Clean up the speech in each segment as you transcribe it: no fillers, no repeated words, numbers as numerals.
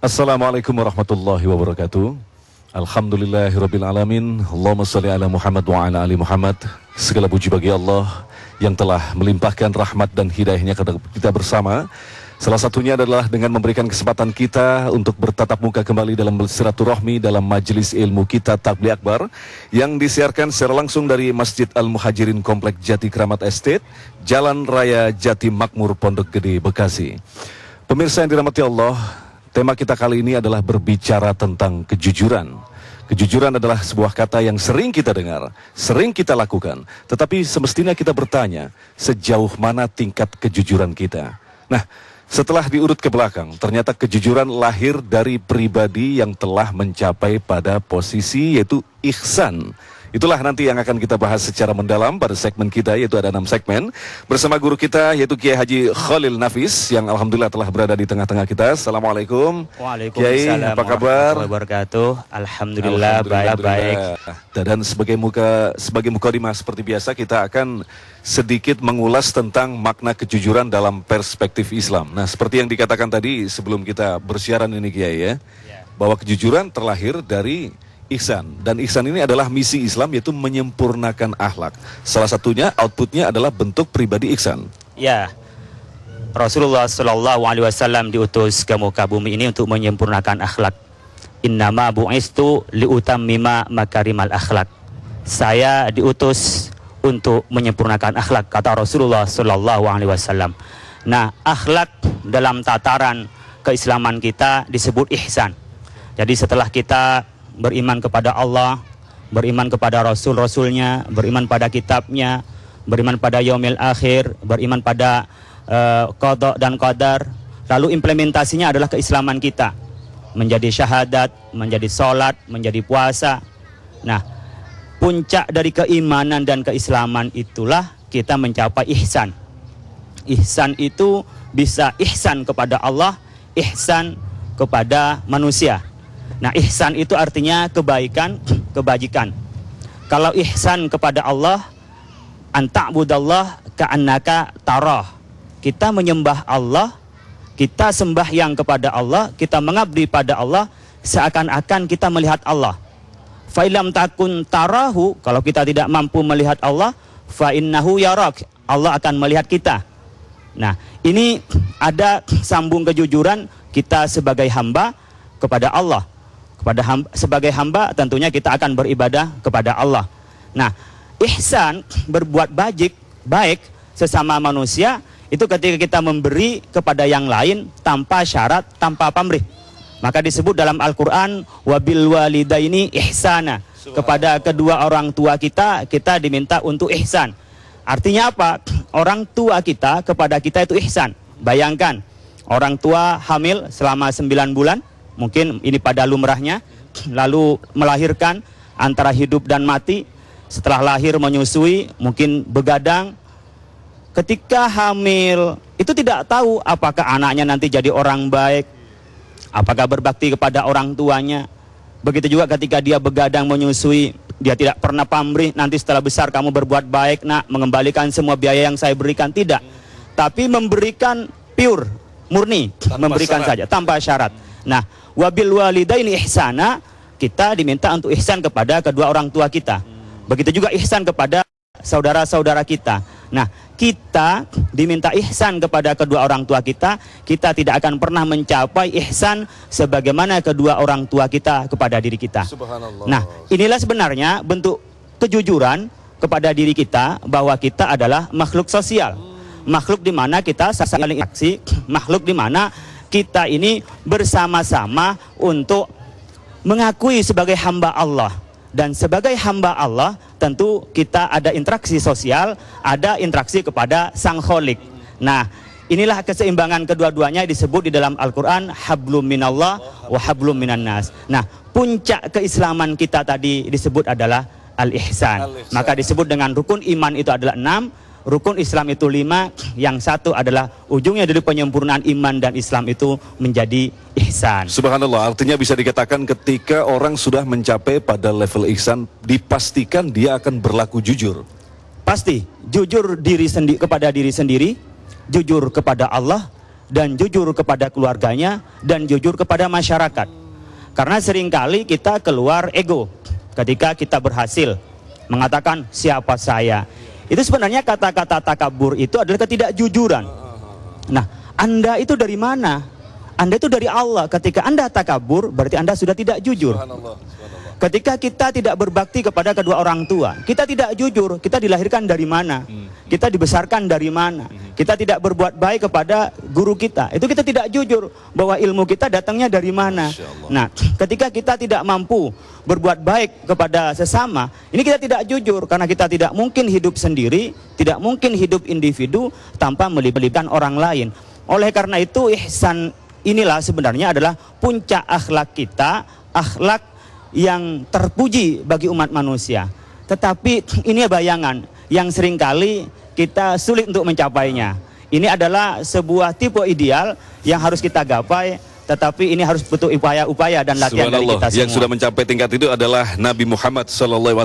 Assalamualaikum warahmatullahi wabarakatuh. Alhamdulillahirabbil alamin. Allahumma shalli ala Muhammad wa ala ali Muhammad. Segala puji bagi Allah yang telah melimpahkan rahmat dan hidayahnya kepada kita bersama. Salah satunya adalah dengan memberikan kesempatan kita untuk bertatap muka kembali dalam bersilaturahmi dalam majelis ilmu kita Tabligh Akbar yang disiarkan secara langsung dari Masjid Al-Muhajirin Komplek Jati Kramat Estate, Jalan Raya Jati Makmur, Pondok Gede, Bekasi. Pemirsa yang dirahmati Allah, tema kita kali ini adalah berbicara tentang kejujuran. Kejujuran adalah sebuah kata yang sering kita dengar, sering kita lakukan. Tetapi semestinya kita bertanya, sejauh mana tingkat kejujuran kita? Nah, setelah diurut ke belakang, ternyata kejujuran lahir dari pribadi yang telah mencapai pada posisi yaitu ihsan. Itulah nanti yang akan kita bahas secara mendalam pada segmen kita, yaitu ada 6 segmen. Bersama guru kita, yaitu Kiai Haji Khalil Nafis, yang alhamdulillah telah berada di tengah-tengah kita. Assalamualaikum. Waalaikumsalam. Kiai, apa kabar? Wabarakatuh. Alhamdulillah, baik. Dan sebagai mukadimah seperti biasa, kita akan sedikit mengulas tentang makna kejujuran dalam perspektif Islam. Nah, seperti yang dikatakan tadi sebelum kita bersiaran ini, Kiai, ya, bahwa kejujuran terlahir dari ihsan, dan ihsan ini adalah misi Islam, yaitu menyempurnakan akhlak. Salah satunya outputnya adalah bentuk pribadi ihsan. Ya, Rasulullah Shallallahu Alaihi Wasallam diutus ke muka bumi ini untuk menyempurnakan akhlak. Innama bu'istu liutammima makarimal akhlak. Saya diutus untuk menyempurnakan akhlak, kata Rasulullah Shallallahu Alaihi Wasallam. Nah, akhlak dalam tataran keislaman kita disebut ihsan. Jadi setelah kita beriman kepada Allah, beriman kepada Rasul-Rasulnya, beriman pada kitabnya, beriman pada yaumil akhir, beriman pada qada dan qadar. Lalu implementasinya adalah keislaman kita, menjadi syahadat, menjadi sholat, menjadi puasa. Nah, puncak dari keimanan dan keislaman itulah kita mencapai ihsan. Ihsan itu bisa ihsan kepada Allah, ihsan kepada manusia. Nah, ihsan itu artinya kebaikan, kebajikan. Kalau ihsan kepada Allah, anta'budallah ka'annaka tarah. Kita menyembah Allah, kita sembahyang kepada Allah, kita mengabdi pada Allah seakan-akan kita melihat Allah. Fa illam takun tarahu, kalau kita tidak mampu melihat Allah, fa innahu yarak, Allah akan melihat kita. Nah, ini ada sambung kejujuran kita sebagai hamba kepada Allah. Sebagai hamba tentunya kita akan beribadah kepada Allah. Nah, ihsan, berbuat baik sesama manusia, itu ketika kita memberi kepada yang lain tanpa syarat, tanpa pamrih. Maka disebut dalam Al-Quran, wabil walidaini ihsana. Kepada kedua orang tua kita diminta untuk ihsan. Artinya apa? Orang tua kita kepada kita itu ihsan. Bayangkan, orang tua hamil selama 9 bulan, mungkin ini pada lumrahnya, lalu melahirkan antara hidup dan mati. Setelah lahir menyusui, mungkin begadang. Ketika hamil, itu tidak tahu apakah anaknya nanti jadi orang baik, apakah berbakti kepada orang tuanya. Begitu juga ketika dia begadang menyusui, dia tidak pernah pamrih, nanti setelah besar kamu berbuat baik nak, mengembalikan semua biaya yang saya berikan, tidak. Tapi memberikan pure, murni, memberikan saja, tanpa syarat. Nah, wabil walidaini ihsana, kita diminta untuk ihsan kepada kedua orang tua kita. Begitu juga ihsan kepada saudara-saudara kita. Nah, kita diminta ihsan kepada kedua orang tua kita tidak akan pernah mencapai ihsan sebagaimana kedua orang tua kita kepada diri kita. Subhanallah. Nah, inilah sebenarnya bentuk kejujuran kepada diri kita, bahwa kita adalah makhluk sosial. Makhluk di mana kita saling interaksi, makhluk di mana kita ini bersama-sama untuk mengakui sebagai hamba Allah. Dan sebagai hamba Allah, tentu kita ada interaksi sosial, ada interaksi kepada Sang Kholik. Nah, inilah keseimbangan kedua-duanya disebut di dalam Al-Quran, hablum minallah wa hablum minannas. Nah, puncak keislaman kita tadi disebut adalah al-ihsan. Maka disebut dengan rukun iman itu adalah 6, rukun Islam itu 5, yang satu adalah ujungnya dari penyempurnaan iman dan Islam itu menjadi ihsan. Subhanallah, artinya bisa dikatakan ketika orang sudah mencapai pada level ihsan, dipastikan dia akan berlaku jujur. Pasti, jujur kepada diri sendiri, jujur kepada Allah, dan jujur kepada keluarganya, dan jujur kepada masyarakat. Karena seringkali kita keluar ego ketika kita berhasil mengatakan siapa saya. Itu sebenarnya kata-kata takabur itu adalah ketidakjujuran. Nah, Anda itu dari mana? Anda itu dari Allah. Ketika Anda takabur, berarti Anda sudah tidak jujur. Ketika kita tidak berbakti kepada kedua orang tua, kita tidak jujur, kita dilahirkan dari mana? Kita dibesarkan dari mana? Kita tidak berbuat baik kepada guru kita, itu kita tidak jujur bahwa ilmu kita datangnya dari mana. Nah, ketika kita tidak mampu berbuat baik kepada sesama, ini kita tidak jujur, karena kita tidak mungkin hidup sendiri, tidak mungkin hidup individu tanpa melibatkan orang lain. Oleh karena itu, ihsan inilah sebenarnya adalah puncak akhlak kita, akhlak yang terpuji bagi umat manusia. Tetapi ini bayangan yang seringkali kita sulit untuk mencapainya. Ini adalah sebuah tipe ideal yang harus kita gapai, tetapi ini harus butuh upaya-upaya dan latihan dari kita semua. Yang sudah mencapai tingkat itu adalah Nabi Muhammad SAW.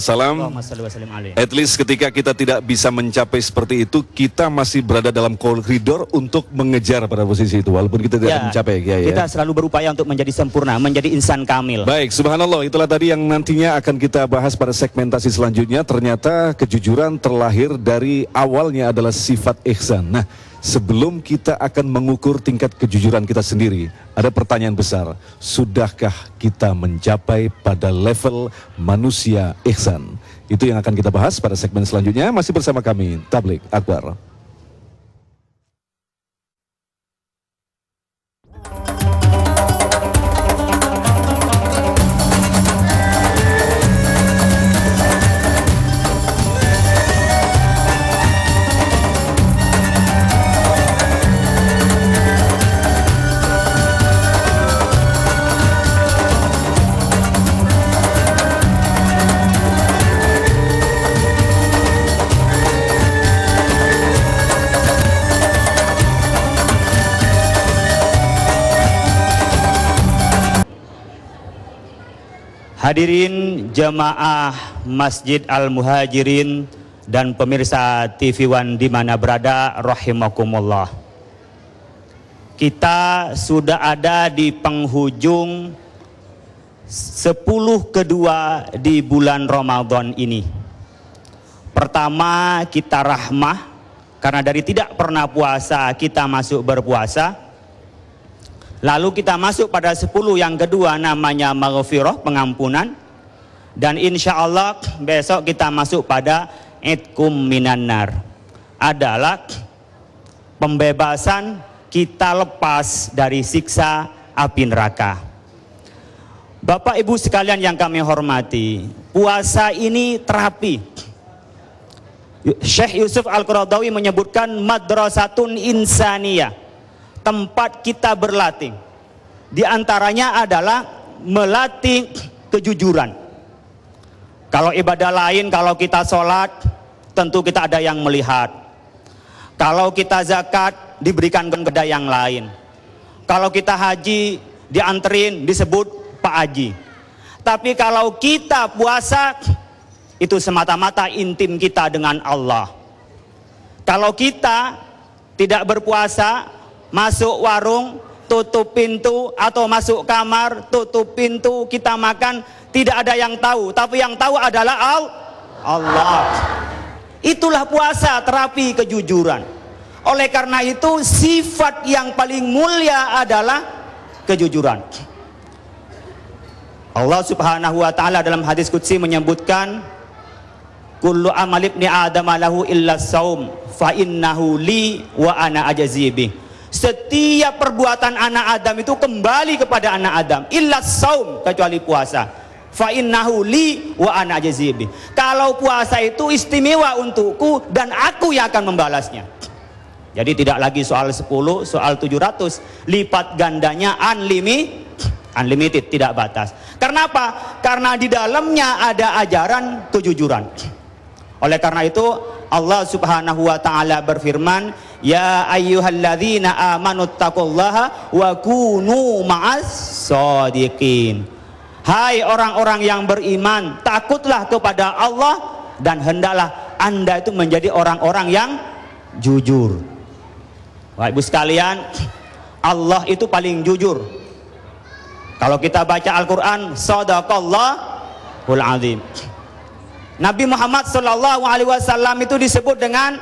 At least ketika kita tidak bisa mencapai seperti itu, kita masih berada dalam koridor untuk mengejar pada posisi itu, walaupun kita tidak mencapai. Kita selalu berupaya untuk menjadi sempurna, menjadi insan kamil. Baik, subhanallah, itulah tadi yang nantinya akan kita bahas pada segmentasi selanjutnya. Ternyata kejujuran terlahir dari awalnya adalah sifat ihsan. Nah, sebelum kita akan mengukur tingkat kejujuran kita sendiri, ada pertanyaan besar. Sudahkah kita mencapai pada level manusia ihsan? Itu yang akan kita bahas pada segmen selanjutnya. Masih bersama kami, Tablik Akbar. Hadirin jamaah Masjid Al-Muhajirin dan pemirsa TV One di mana berada, rahimakumullah. Kita sudah ada di penghujung 10 kedua di bulan Ramadan ini. Pertama, kita rahmah, karena dari tidak pernah puasa kita masuk berpuasa. Lalu kita masuk pada 10 yang kedua, namanya maghfirah, pengampunan. Dan insya Allah besok kita masuk pada itkum minan nar, adalah pembebasan kita lepas dari siksa api neraka. Bapak Ibu sekalian yang kami hormati, puasa ini terapi. Syekh Yusuf Al-Qaradawi menyebutkan madrasatun insaniyah, tempat kita berlatih. Di antaranya adalah melatih kejujuran. Kalau ibadah lain, kalau kita sholat, tentu kita ada yang melihat. Kalau kita zakat, diberikan kepada yang lain. Kalau kita haji, dianterin, disebut Pak Haji. Tapi kalau kita puasa, itu semata-mata intim kita dengan Allah. Kalau kita tidak berpuasa, masuk warung, tutup pintu, atau masuk kamar, tutup pintu, kita makan, tidak ada yang tahu, tapi yang tahu adalah Allah. Itulah puasa, terapi kejujuran. Oleh karena itu, sifat yang paling mulia adalah kejujuran. Allah Subhanahu wa taala dalam hadis qudsi menyebutkan, kullu amal ibni adam lahu illa saum fa innahu li wa ana ajzi bih. Setiap perbuatan anak Adam itu kembali kepada anak Adam, illa saum, kecuali puasa. Fa innahu li wa ana ajzi bih. Kalau puasa itu istimewa untukku dan aku yang akan membalasnya. Jadi tidak lagi soal 10, soal 700, lipat gandanya unlimited, tidak batas. Karena apa? Karena di dalamnya ada ajaran kejujuran. Oleh karena itu Allah Subhanahu wa taala berfirman, ya ayyuhalladzina amanu taqullaha wa kunu ma'as shadiqin. Hai orang-orang yang beriman, takutlah kepada Allah dan hendaklah Anda itu menjadi orang-orang yang jujur. Bapak Ibu sekalian, Allah itu paling jujur. Kalau kita baca Al-Quran, Shadaqallahul Azim. Nabi Muhammad SAW itu disebut dengan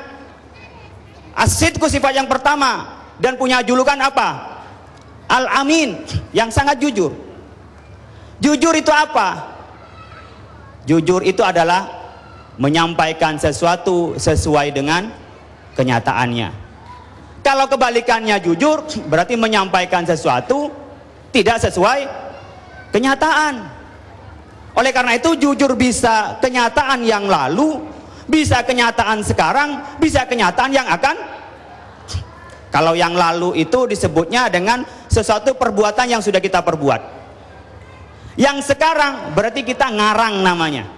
as-sidqu, sifat yang pertama, dan punya julukan apa? Al-Amin, yang sangat jujur. Jujur itu apa? Jujur itu adalah menyampaikan sesuatu sesuai dengan kenyataannya. Kalau kebalikannya jujur, berarti menyampaikan sesuatu tidak sesuai kenyataan. Oleh karena itu jujur bisa kenyataan yang lalu, bisa kenyataan sekarang, bisa kenyataan yang akan. Kalau yang lalu itu disebutnya dengan sesuatu perbuatan yang sudah kita perbuat. Yang sekarang berarti kita ngarang namanya.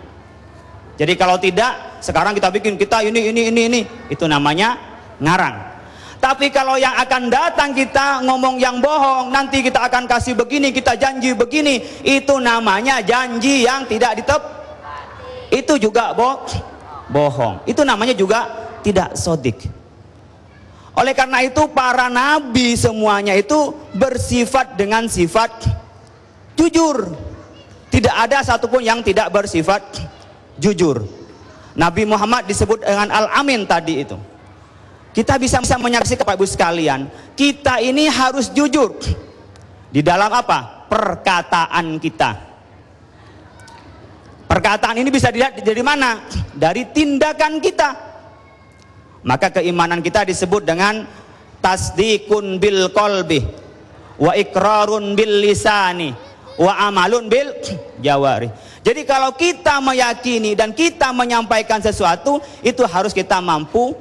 Jadi kalau tidak, sekarang kita bikin kita ini, itu namanya ngarang. Tapi kalau yang akan datang kita ngomong yang bohong, nanti kita akan kasih begini, kita janji begini, itu namanya janji yang tidak ditepati. Itu juga bohong. Itu namanya juga tidak sodik. Oleh karena itu para nabi semuanya itu bersifat dengan sifat jujur. Tidak ada satupun yang tidak bersifat jujur. Nabi Muhammad disebut dengan Al-Amin tadi itu. Kita bisa menyaksikan Bapak Ibu sekalian, kita ini harus jujur di dalam apa? Perkataan kita. Perkataan ini bisa dilihat dari mana? Dari tindakan kita. Maka keimanan kita disebut dengan tasdikun bil qalbi wa ikrarun bil lisani wa amalun bil jawari. Jadi kalau kita meyakini dan kita menyampaikan sesuatu, itu harus kita mampu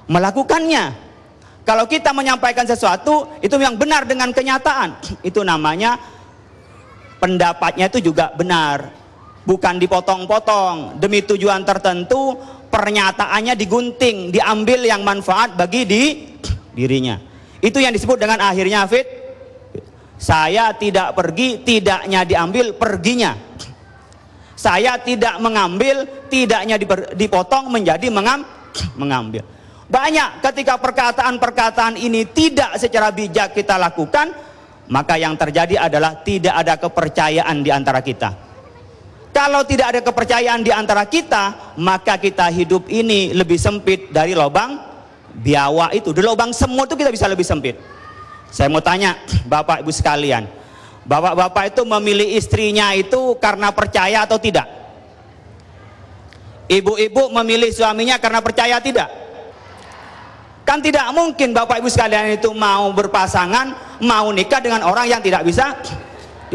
melakukannya. Kalau kita menyampaikan sesuatu itu yang benar dengan kenyataan, itu namanya pendapatnya itu juga benar, bukan dipotong-potong demi tujuan tertentu. Pernyataannya digunting, diambil yang manfaat bagi dirinya. Itu yang disebut dengan akhirnya saya tidak pergi, tidaknya diambil, perginya. Saya tidak mengambil, tidaknya dipotong menjadi mengambil. Banyak ketika perkataan-perkataan ini tidak secara bijak kita lakukan, maka yang terjadi adalah tidak ada kepercayaan di antara kita. Kalau tidak ada kepercayaan di antara kita, maka kita hidup ini lebih sempit dari lubang biawak itu. Di lubang semut itu kita bisa lebih sempit. Saya mau tanya Bapak Ibu sekalian, Bapak-bapak itu memilih istrinya itu karena percaya atau tidak? Ibu-ibu memilih suaminya karena percaya tidak? Kan tidak mungkin Bapak Ibu sekalian itu mau berpasangan, mau nikah dengan orang yang tidak bisa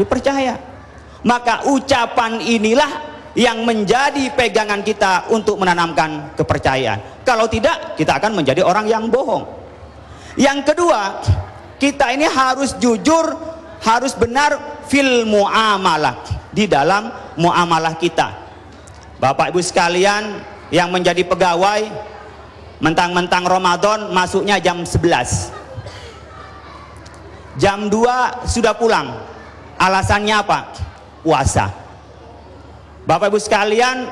dipercaya. Maka ucapan inilah yang menjadi pegangan kita untuk menanamkan kepercayaan. Kalau tidak, kita akan menjadi orang yang bohong. Yang kedua, kita ini harus jujur, harus benar fil muamalah, di dalam muamalah kita. Bapak Ibu sekalian yang menjadi pegawai, mentang-mentang Ramadan masuknya jam 11, jam 2 sudah pulang. Alasannya apa? Puasa. Bapak Ibu sekalian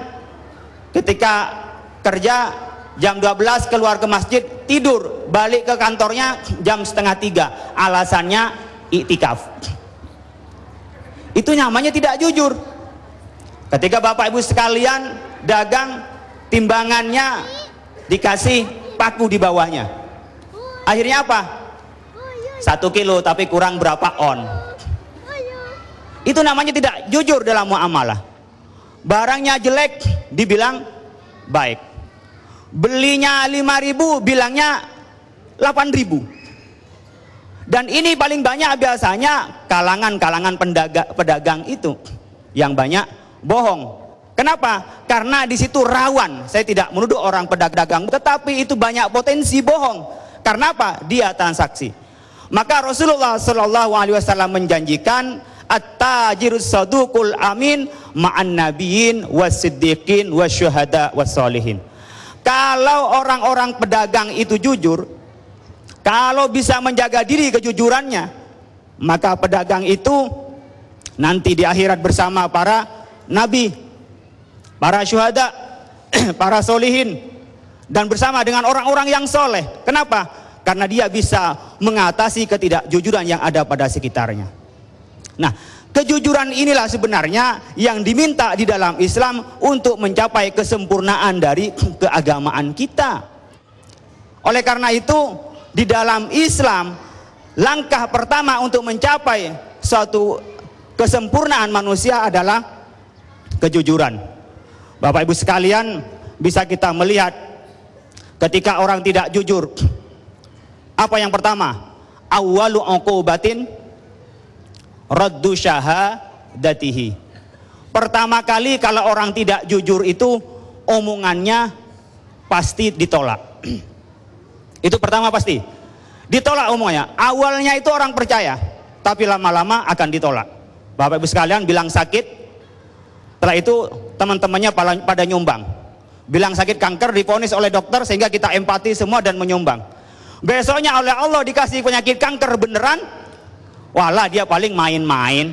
ketika kerja jam 12 keluar ke masjid, tidur, balik ke kantornya jam 2:30. Alasannya iktikaf. Itu namanya tidak jujur. Ketika Bapak Ibu sekalian dagang, timbangannya dikasih paku di bawahnya, akhirnya apa? 1 kilo tapi kurang berapa on. Itu namanya tidak jujur dalam muamalah. Barangnya jelek dibilang baik, belinya 5.000 bilangnya 8.000. Dan ini paling banyak biasanya kalangan pedagang itu yang banyak bohong. Kenapa? Karena di situ rawan. Saya tidak menuduh orang pedagang, tetapi itu banyak potensi bohong. Karena apa? Dia transaksi. Maka Rasulullah SAW menjanjikan at-tajirus saduqul amin ma'an nabiyyin wasiddiqin wasyuhada wassolihin. Kalau orang-orang pedagang itu jujur, kalau bisa menjaga diri kejujurannya, maka pedagang itu nanti di akhirat bersama para nabi, para syuhada, para solihin, dan bersama dengan orang-orang yang soleh. Kenapa? karena dia bisa mengatasi ketidakjujuran yang ada pada sekitarnya. Nah, kejujuran inilah sebenarnya yang diminta di dalam Islam untuk mencapai kesempurnaan dari keagamaan kita. Oleh karena itu, di dalam Islam, langkah pertama untuk mencapai suatu kesempurnaan manusia adalah kejujuran. Bapak Ibu sekalian, bisa kita melihat ketika orang tidak jujur, apa yang pertama? Awwalu uqubatin raddu syahadatihi. Pertama kali kalau orang tidak jujur itu omongannya pasti ditolak. Itu pertama pasti ditolak omongannya. Awalnya itu orang percaya, tapi lama-lama akan ditolak. Bapak Ibu sekalian, bilang sakit, setelah itu teman-temannya pada nyumbang. Bilang sakit kanker, divonis oleh dokter sehingga kita empati semua dan menyumbang. Besoknya oleh Allah dikasih penyakit kanker beneran, walah dia paling main-main.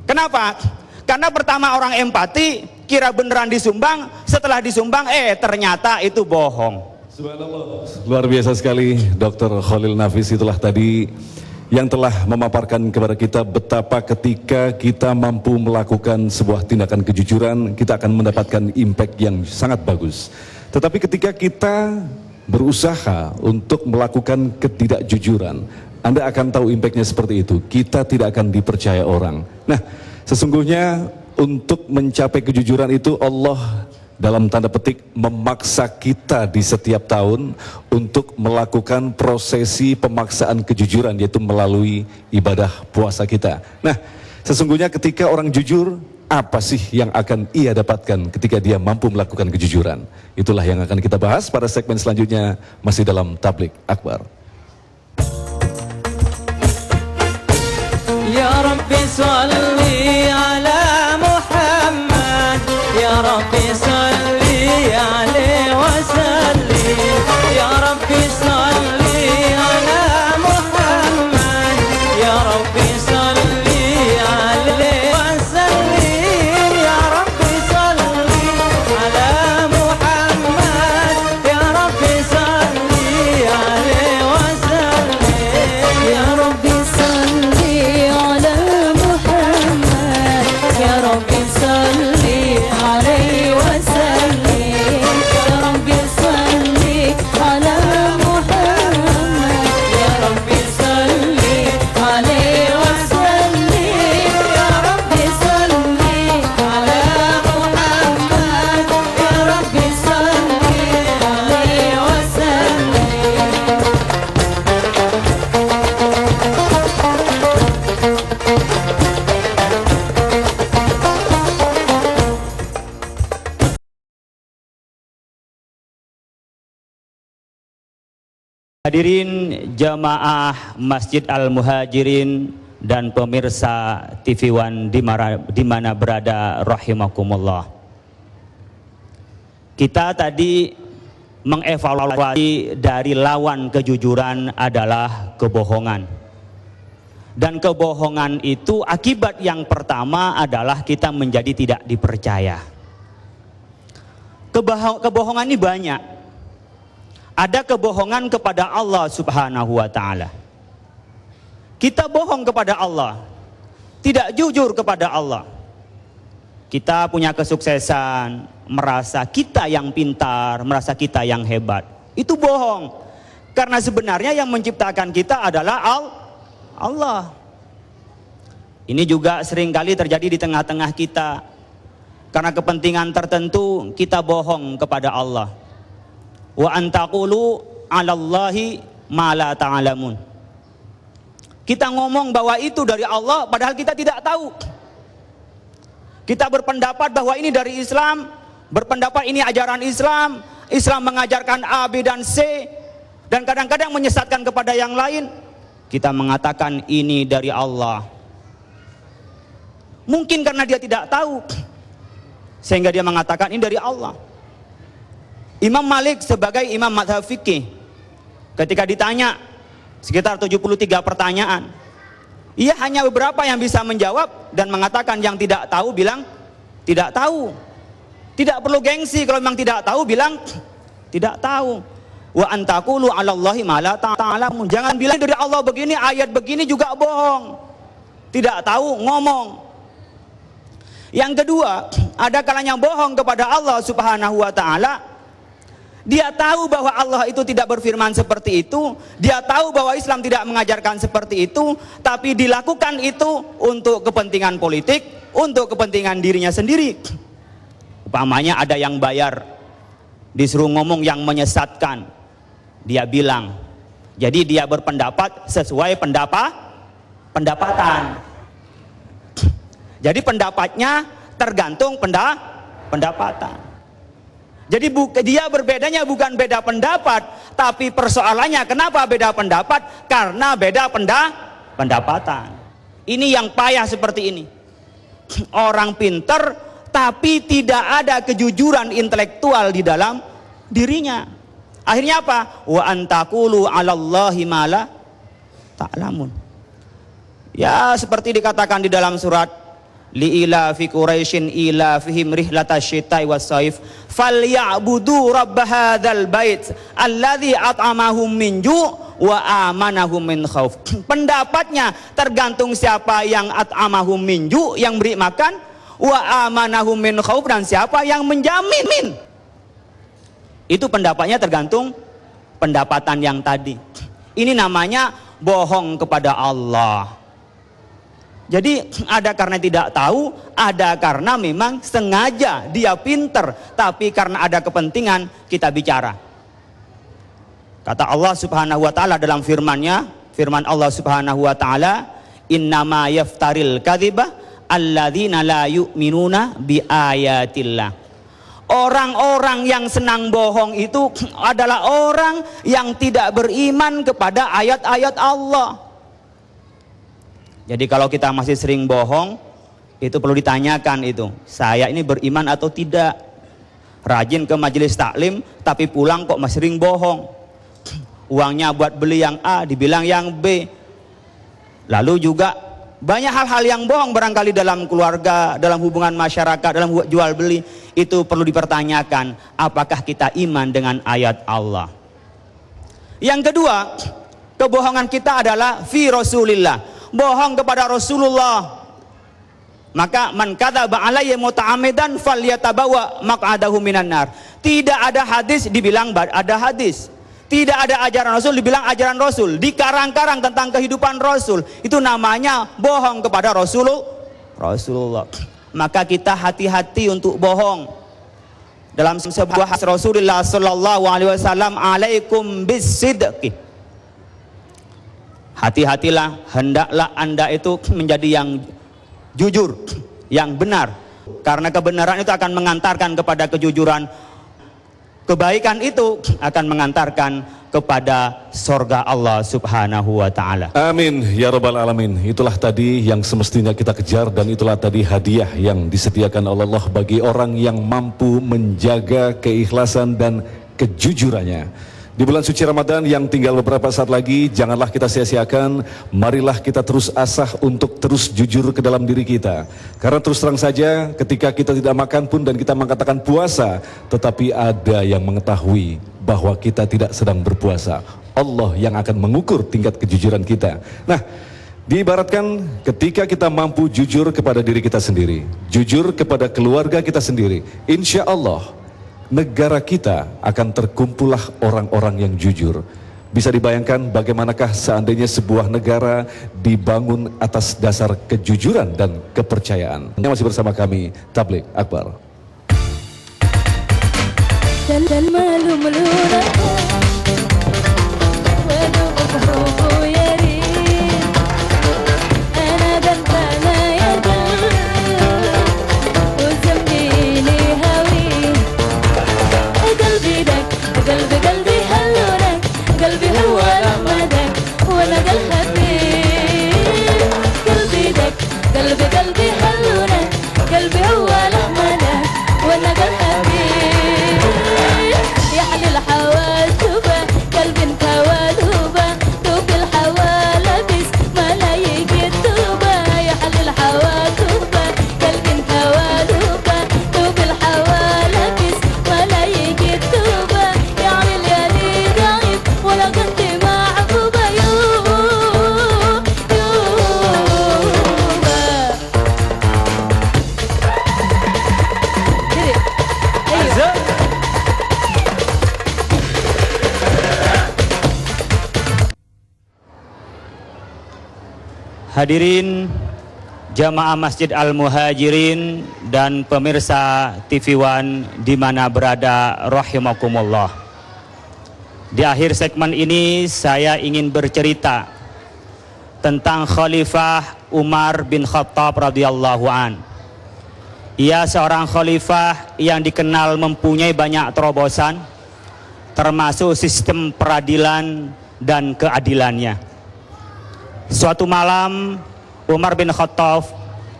Kenapa? Karena pertama orang empati, kira beneran disumbang, setelah disumbang ternyata itu bohong. Subhanallah. Luar biasa sekali Dr. Khalil Nafis, itulah tadi yang telah memaparkan kepada kita betapa ketika kita mampu melakukan sebuah tindakan kejujuran, kita akan mendapatkan impact yang sangat bagus. Tetapi ketika kita berusaha untuk melakukan ketidakjujuran, Anda akan tahu impactnya seperti itu. Kita tidak akan dipercaya orang. Nah, sesungguhnya untuk mencapai kejujuran itu Allah dalam tanda petik memaksa kita di setiap tahun untuk melakukan prosesi pemaksaan kejujuran, yaitu melalui ibadah puasa kita. Nah, sesungguhnya ketika orang jujur, apa sih yang akan ia dapatkan ketika dia mampu melakukan kejujuran? Itulah yang akan kita bahas pada segmen selanjutnya, masih dalam Tablik Akbar. Ya Rabbi salli ala Muhammad, Ya Rabbi salli alaihi wasallim, Ya Rabbi salli ala Muhammad, Ya Rabbi salli alaihi wasallim, Ya Rabbi salli ala Muhammad, Ya Rabbi salli alaihi wasallim, Ya Rabbi salli ala Muhammad, Ya Rabbi salli alaihi wasallim, Ya Rabbi salli ala Muhammad, Ya Rabbi salli alaihi wasallim, Ya Rabbi salli ala Muhammad, Ya Rabbi salli alaihi wasallim. Hadirin jamaah Masjid Al-Muhajirin dan pemirsa TV One di mana berada rahimakumullah. Kita tadi mengevaluasi dari lawan kejujuran adalah kebohongan. Dan kebohongan itu akibat yang pertama adalah kita menjadi tidak dipercaya. Kebohongan ini banyak. Ada kebohongan kepada Allah Subhanahu wa ta'ala. Kita bohong kepada Allah, tidak jujur kepada Allah. Kita punya kesuksesan, merasa kita yang pintar, merasa kita yang hebat. Itu bohong. Karena sebenarnya yang menciptakan kita adalah Allah. Ini juga seringkali terjadi di tengah-tengah kita. Karena kepentingan tertentu kita bohong kepada Allah. Wa antaqulu 'alallahi ma la ta'lamun. Kita ngomong bahwa itu dari Allah padahal kita tidak tahu. Kita berpendapat bahwa ini dari Islam, berpendapat ini ajaran Islam, Islam mengajarkan A, B dan C, dan kadang-kadang menyesatkan kepada yang lain. Kita mengatakan ini dari Allah. Mungkin karena dia tidak tahu sehingga dia mengatakan ini dari Allah. Imam Malik sebagai imam mazhab fikih, ketika ditanya sekitar 73 pertanyaan, ia hanya beberapa yang bisa menjawab dan mengatakan. Yang tidak tahu bilang tidak tahu. Tidak perlu gengsi, kalau memang tidak tahu bilang tidak tahu. Wa antaqulu 'alallahi ma la ta'lamun. Jangan bilang dari Allah begini, ayat begini juga bohong. Tidak tahu ngomong. Yang kedua, ada kalanya bohong kepada Allah Subhanahu wa taala. Dia tahu bahwa Allah itu tidak berfirman seperti itu, dia tahu bahwa Islam tidak mengajarkan seperti itu, tapi dilakukan itu untuk kepentingan politik, untuk kepentingan dirinya sendiri. Umpamanya ada yang bayar, disuruh ngomong yang menyesatkan, dia bilang, jadi dia berpendapat sesuai pendapatan. Jadi pendapatnya tergantung pendapatan. Jadi dia berbedanya bukan beda pendapat, tapi persoalannya kenapa beda pendapat? Karena beda pendapatan. Ini yang payah seperti ini. Orang pinter tapi tidak ada kejujuran intelektual di dalam dirinya. Akhirnya apa? Wa antaqulu 'alallahi ma la ta'lamun. Ya, seperti dikatakan di dalam surat li'ila fi Quraisyin ila fihim rihlatasyita'i was-saif falyabudu rabb hadzal bait alladzi at'amahum min ju' wa amanahum min khauf. Pendapatnya tergantung siapa yang at'amahum min ju', yang beri makan, wa amanahum min khauf, dan siapa yang menjamin. Itu pendapatnya tergantung pendapatan yang tadi. Ini namanya bohong kepada Allah. Jadi ada karena tidak tahu, ada karena memang sengaja dia pinter, tapi karena ada kepentingan kita bicara. Kata Allah Subhanahu wa taala dalam firman-Nya, firman Allah Subhanahu wa taala, "Innama yaftaril kadziba alladzina la yu'minuna bi ayatillah." Orang-orang yang senang bohong itu adalah orang yang tidak beriman kepada ayat-ayat Allah. Jadi kalau kita masih sering bohong, itu perlu ditanyakan itu, saya ini beriman atau tidak. Rajin ke majelis taklim, tapi pulang kok masih sering bohong. Uangnya buat beli yang A, dibilang yang B. Lalu juga banyak hal-hal yang bohong barangkali dalam keluarga, dalam hubungan masyarakat, dalam jual beli. Itu perlu dipertanyakan, apakah kita iman dengan ayat Allah. Yang kedua, kebohongan kita adalah fi Rasulillah, bohong kepada Rasulullah. Maka man kadzaba alayya muta'ammidan falyatabawa maq'adahu minan nar. Tidak ada hadis dibilang ada hadis. Tidak ada ajaran Rasul dibilang ajaran Rasul. Dikarang-karang tentang kehidupan Rasul. Itu namanya bohong kepada Rasulullah. Maka kita hati-hati untuk bohong. Dalam sebuah hadis Rasulullah sallallahu alaihi wasallam, alaikum bisidqi. Hati-hatilah, hendaklah Anda itu menjadi yang jujur, yang benar. Karena kebenaran itu akan mengantarkan kepada kejujuran. Kebaikan itu akan mengantarkan kepada sorga Allah Subhanahu wa ta'ala. Amin ya rabbal alamin. Itulah tadi yang semestinya kita kejar, dan itulah tadi hadiah yang disediakan oleh Allah bagi orang yang mampu menjaga keikhlasan dan kejujurannya. Di bulan suci Ramadan yang tinggal beberapa saat lagi, janganlah kita sia-siakan. Marilah kita terus asah untuk terus jujur ke dalam diri kita. Karena terus terang saja, ketika kita tidak makan pun dan kita mengatakan puasa, tetapi ada yang mengetahui bahwa kita tidak sedang berpuasa. Allah yang akan mengukur tingkat kejujuran kita. Nah, diibaratkan ketika kita mampu jujur kepada diri kita sendiri, jujur kepada keluarga kita sendiri, insya Allah negara kita akan terkumpullah orang-orang yang jujur. Bisa dibayangkan bagaimanakah seandainya sebuah negara dibangun atas dasar kejujuran dan kepercayaan. Yang masih bersama kami, Tabligh Akbar. Dan malu-malu قلبي قلبي هلونك قلبي هو لحمدك وانا قلب حبيب قلبي دك قلبي قلبي هلونك قلبي هو لحمدك وانا قلب حبيب يا حليل حوال توبة قلبي انت ودوبة توب الحبيب Hadirin jamaah Masjid Al-Muhajirin dan pemirsa TV One di mana berada rahimakumullah. Di akhir segmen ini saya ingin bercerita tentang Khalifah Umar bin Khattab radhiyallahu an. Ia seorang khalifah yang dikenal mempunyai banyak terobosan, termasuk sistem peradilan dan keadilannya. Suatu malam Umar bin Khattab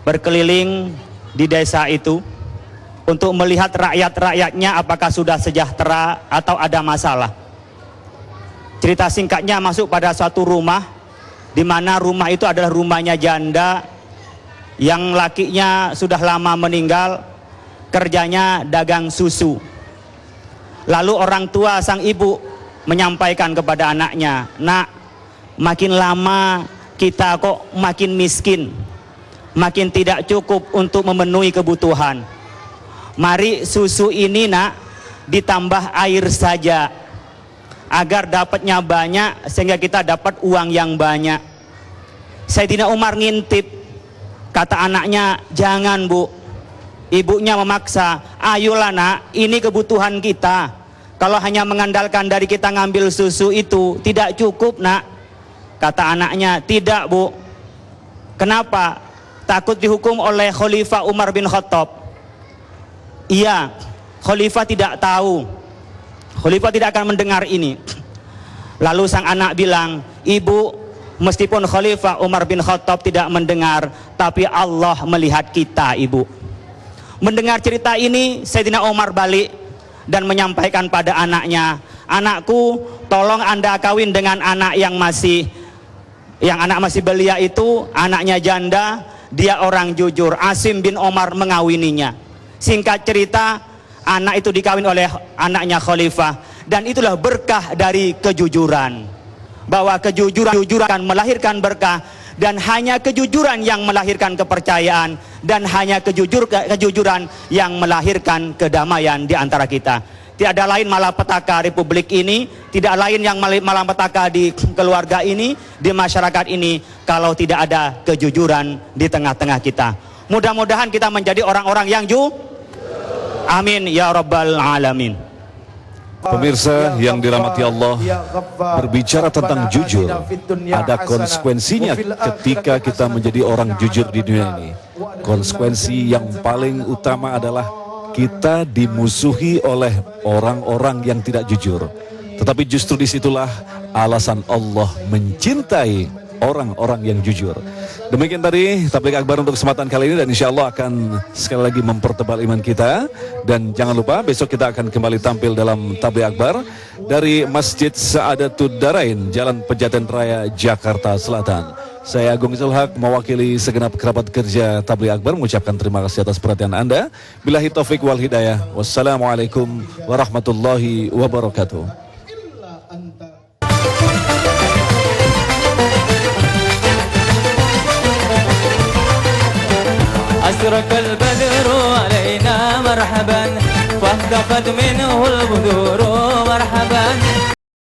berkeliling di desa itu untuk melihat rakyat-rakyatnya apakah sudah sejahtera atau ada masalah. Cerita singkatnya masuk pada suatu rumah, di mana rumah itu adalah rumahnya janda yang lakinya sudah lama meninggal, kerjanya dagang susu. Lalu orang tua sang ibu menyampaikan kepada anaknya, "Nak, makin lama kita kok makin miskin, makin tidak cukup untuk memenuhi kebutuhan. Mari susu ini nak ditambah air saja, agar dapatnya banyak sehingga kita dapat uang yang banyak." Sayyidina Umar ngintip, kata anaknya, "Jangan bu." Ibunya memaksa, "Ayolah nak, ini kebutuhan kita. Kalau hanya mengandalkan dari kita ngambil susu itu tidak cukup nak." Kata anaknya, "Tidak bu." Kenapa? Takut dihukum oleh Khalifah Umar bin Khattab. Iya, Khalifah tidak tahu, Khalifah tidak akan mendengar ini. Lalu sang anak bilang, "Ibu, meskipun Khalifah Umar bin Khattab tidak mendengar, tapi Allah melihat kita ibu." Mendengar cerita ini, Sayyidina Umar balik dan menyampaikan pada anaknya, "Anakku, tolong anda kawin dengan anak yang anak masih belia itu, anaknya janda, dia orang jujur. Asim bin Omar mengawininya." Singkat cerita, anak itu dikawin oleh anaknya Khalifah, dan itulah berkah dari kejujuran. Bahwa kejujuran akan melahirkan berkah, dan hanya kejujuran yang melahirkan kepercayaan, dan hanya kejujuran yang melahirkan kedamaian di antara kita. Tidak ada lain malapetaka Republik ini, tidak lain yang malapetaka di keluarga ini, di masyarakat ini, kalau tidak ada kejujuran di tengah-tengah kita. Mudah-mudahan kita menjadi orang-orang yang amin ya rabbal alamin. Pemirsa yang dirahmati Allah, berbicara tentang jujur, ada konsekuensinya ketika kita menjadi orang jujur di dunia ini. Konsekuensi yang paling utama adalah kita dimusuhi oleh orang-orang yang tidak jujur. Tetapi justru disitulah alasan Allah mencintai orang-orang yang jujur. Demikian tadi tabligh akbar untuk kesempatan kali ini, dan insya Allah akan sekali lagi mempertebal iman kita. Dan jangan lupa besok kita akan kembali tampil dalam tabligh akbar dari Masjid Sa'adatud Darain, Jalan Pejaten Raya, Jakarta Selatan. Saya Agung Zulhak mewakili segenap kerabat kerja tabligh akbar mengucapkan terima kasih atas perhatian Anda. Billahi taufik wal hidayah. Wassalamualaikum warahmatullahi wabarakatuh. أشرق البدر علينا مرحبا، واهتفت منه البدور مرحبا.